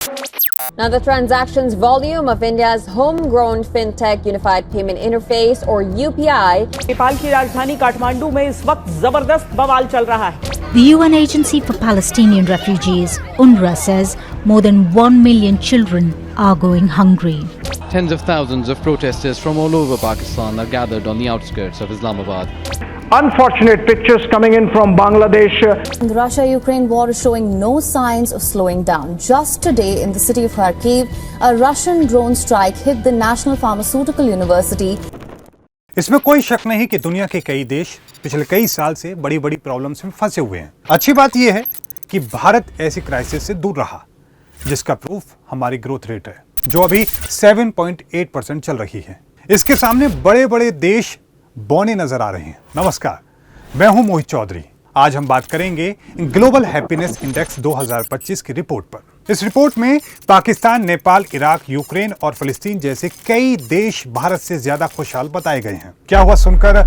Now, the transactions volume of India's homegrown fintech unified payment interface or UPI. Nepal की राजधानी काठमांडू में इस वक्त जबरदस्त बवाल चल रहा है। The UN Agency for Palestinian Refugees, UNRWA, says more than 1 million children are going hungry. Tens of thousands of protesters from all over Pakistan are gathered on the outskirts of Islamabad. Unfortunate pictures coming in from Bangladesh. The Russia-Ukraine war is showing no signs of slowing down. Just today in the city of Kharkiv, a Russian drone strike hit the National Pharmaceutical University. इसमें कोई शक नहीं कि दुनिया के कई देश पिछले कई साल से बड़ी बड़ी प्रॉब्लम्स में फंसे हुए हैं। अच्छी बात यह है कि भारत ऐसी क्राइसिस से दूर रहा, जिसका प्रूफ हमारी ग्रोथ रेट है, जो अभी 7.8% चल रही है। इसके सामने बड़े बड़े देश बौने नजर आ रहे हैं। नमस्कार, मैं हूं मोहित चौधरी। आज हम बात करेंगे ग्लोबल हैप्पीनेस इंडेक्स 2025 की रिपोर्ट पर। इस रिपोर्ट में पाकिस्तान, नेपाल, इराक, यूक्रेन और फिलिस्तीन जैसे कई देश भारत से ज्यादा खुशहाल बताए गए हैं। क्या हुआ सुनकर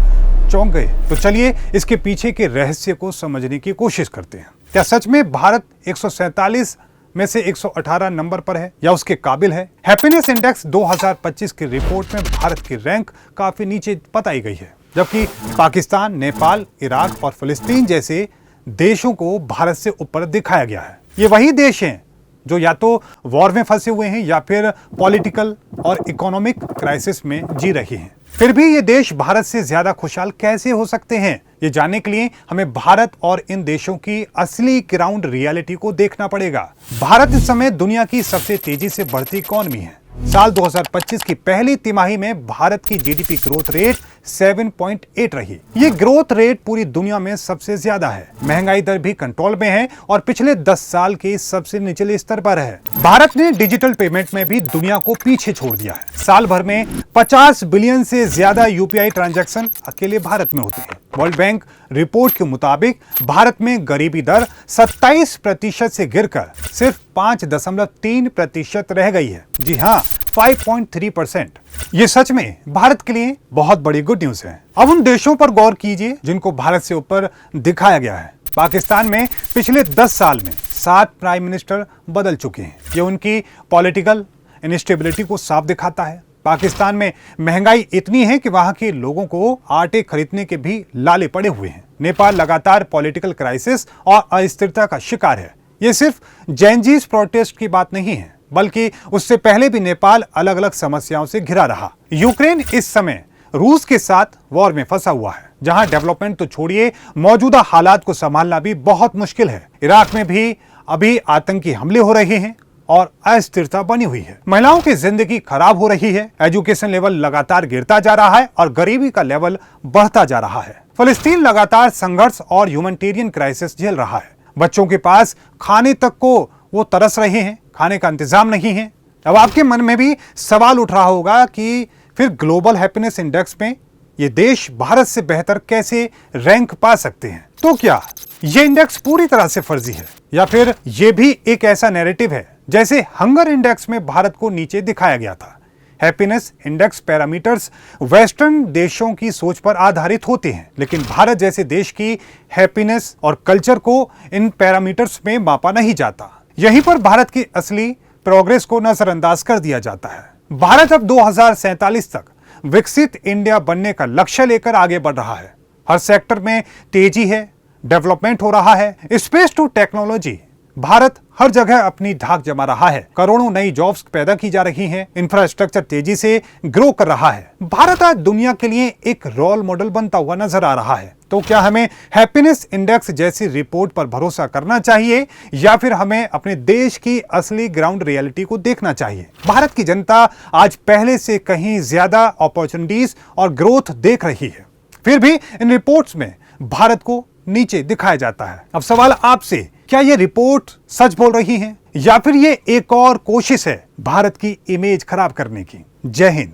चौंक गए? तो चलिए इसके पीछे के रहस्य को समझने की कोशिश करते हैं। क्या सच में भारत 147 में से 118 नंबर पर है या उसके काबिल है? हैप्पीनेस इंडेक्स 2025 की रिपोर्ट में भारत की रैंक काफी नीचे बताई गई है, जबकि पाकिस्तान, नेपाल, इराक और फिलिस्तीन जैसे देशों को भारत से ऊपर दिखाया गया है। ये वही देश हैं जो या तो वॉर में फंसे हुए हैं या फिर पॉलिटिकल और इकोनॉमिक क्राइसिस में जी रहे हैं। फिर भी ये देश भारत से ज्यादा खुशहाल कैसे हो सकते हैं? ये जानने के लिए हमें भारत और इन देशों की असली ग्राउंड रियलिटी को देखना पड़ेगा। भारत इस समय दुनिया की सबसे तेजी से बढ़ती इकोनॉमी है। साल 2025 की पहली तिमाही में भारत की जीडीपी ग्रोथ रेट 7.8 रही। ये ग्रोथ रेट पूरी दुनिया में सबसे ज्यादा है। महंगाई दर भी कंट्रोल में है और पिछले 10 साल के सबसे निचले स्तर पर है। भारत ने डिजिटल पेमेंट में भी दुनिया को पीछे छोड़ दिया है। साल भर में 50 बिलियन से ज्यादा यूपीआई ट्रांजैक्शन अकेले भारत में होते हैं। वर्ल्ड बैंक रिपोर्ट के मुताबिक भारत में गरीबी दर 27% से गिरकर सिर्फ 5.3% रह गई है। जी हाँ, 5.3%। ये सच में भारत के लिए बहुत बड़ी गुड न्यूज है। अब उन देशों पर गौर कीजिए जिनको भारत से ऊपर दिखाया गया है। पाकिस्तान में पिछले 10 साल में 7 प्राइम मिनिस्टर बदल चुके हैं। ये उनकी पॉलिटिकल इनस्टेबिलिटी को साफ दिखाता है। पाकिस्तान में महंगाई इतनी है कि वहां के लोगों को आटे खरीदने के भी लाले पड़े हुए हैं। नेपाल लगातार पॉलिटिकल क्राइसिस और अस्थिरता का शिकार है। ये सिर्फ जेनजीज प्रोटेस्ट की बात नहीं है, बल्कि उससे पहले भी नेपाल अलग अलग समस्याओं से घिरा रहा। यूक्रेन इस समय रूस के साथ वॉर में फंसा हुआ है, जहां डेवलपमेंट तो छोड़िए, मौजूदा हालात को संभालना भी बहुत मुश्किल है। इराक में भी अभी आतंकी हमले हो रहे हैं और अस्थिरता बनी हुई है। महिलाओं की जिंदगी खराब हो रही है। एजुकेशन लेवल लगातार गिरता जा रहा है और गरीबी का लेवल बढ़ता जा रहा है। फिलिस्तीन लगातार संघर्ष और ह्यूमैनिटेरियन क्राइसिस झेल रहा है। बच्चों के पास खाने तक को वो तरस रहे हैं, खाने का इंतजाम नहीं है। अब आपके मन में भी सवाल उठ रहा होगा कि फिर ग्लोबल हैप्पीनेस इंडेक्स में ये देश भारत से बेहतर कैसे रैंक पा सकते हैं? तो क्या ये इंडेक्स पूरी तरह से फर्जी है या फिर ये भी एक ऐसा नैरेटिव है जैसे हंगर इंडेक्स में भारत को नीचे दिखाया गया था? हैप्पीनेस इंडेक्स पैरामीटर्स वेस्टर्न देशों की सोच पर आधारित होते हैं, लेकिन भारत जैसे देश की हैप्पीनेस और कल्चर को इन पैरामीटर्स में मापा नहीं जाता। यहीं पर भारत की असली प्रोग्रेस को नजरअंदाज कर दिया जाता है। भारत अब 2047 तक विकसित इंडिया बनने का लक्ष्य लेकर आगे बढ़ रहा है। हर सेक्टर में तेजी है, डेवलपमेंट हो रहा है। स्पेस टू टेक्नोलॉजी, भारत हर जगह अपनी धाक जमा रहा है। करोड़ों नई जॉब्स पैदा की जा रही हैं। इंफ्रास्ट्रक्चर तेजी से ग्रो कर रहा है। भारत आज दुनिया के लिए एक रोल मॉडल बनता हुआ नजर आ रहा है। तो क्या हमें हैप्पीनेस इंडेक्स जैसी रिपोर्ट पर भरोसा करना चाहिए या फिर हमें अपने देश की असली ग्राउंड रियलिटी को देखना चाहिए? भारत की जनता आज पहले से कहीं ज्यादा अपॉर्चुनिटीज और ग्रोथ देख रही है, फिर भी इन रिपोर्ट्स में भारत को नीचे दिखाया जाता है। अब सवाल आपसे, क्या ये रिपोर्ट सच बोल रही है या फिर ये एक और कोशिश है भारत की इमेज खराब करने की? जय हिंद।